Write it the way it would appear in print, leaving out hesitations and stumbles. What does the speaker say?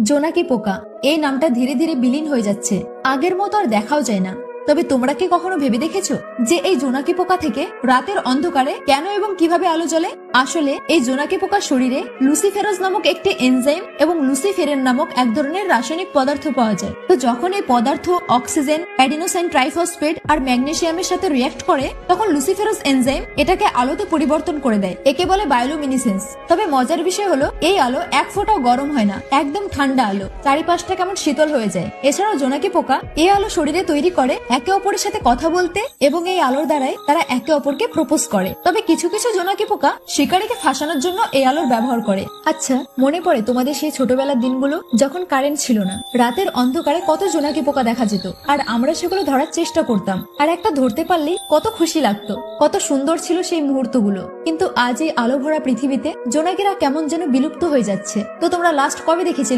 জোনাকি পোকা এই নামটা ধীরে ধীরে বিলীন হয়ে যাচ্ছে, আগের মতো আর দেখাও যায় না। তবে তোমরা কি কখনো ভেবে দেখেছো যে এই জোনাকি পোকা থেকে রাতের অন্ধকারে কেন এবং কিভাবে আলো জ্বলে? আসলে এই জোনাকি পোকার শরীরে লুসিফেরাস নামক একটি এনজাইম এবং লুসিফেরেন নামক এক ধরনের রাসায়নিক পদার্থ পাওয়া যায়। তো যখন এই পদার্থ অক্সিজেন, অ্যাডিনোসাইন ট্রাইফসফেট আর ম্যাগনেসিয়ামের সাথে রিঅ্যাক্ট করে, তখন লুসিফেরাস এনজাইম এটাকে আলোতে পরিবর্তন করে দেয়। একে বলে বায়োলুমিনেসেন্স। তবে মজার বিষয় হলো এই আলো এক ফোঁটাও গরম হয় না, একদম ঠান্ডা আলো, চারিপাশটা কেমন শীতল হয়ে যায়। এছাড়াও জোনাকি পোকা এই আলো শরীরে তৈরি করে একে অপরের সাথে কথা বলতে, এবং এই আলোর দ্বারাই তারা একে অপরকে প্রপোজ করে। তবে কিছু কিছু জোনাকি পোকা শিকারীকে ফাঁসানোর জন্য এই আলোর ব্যবহার করে। আচ্ছা, মনে পড়ে তোমাদের সেই ছোটবেলার দিনগুলো যখন কারেন্ট ছিল না, রাতের অন্ধকারে কত জোনাকি পোকা দেখা যেত, আর আমরা সেগুলো ধরার চেষ্টা করতাম, আর একটা ধরতে পারলেই কত খুশি লাগতো, কত সুন্দর ছিল সেই মুহূর্তগুলো। কিন্তু আজ এই আলো ভরা পৃথিবীতে জোনাকিরা কেমন যেন বিলুপ্ত হয়ে যাচ্ছে। তো তোমরা লাস্ট কবে দেখেছিলে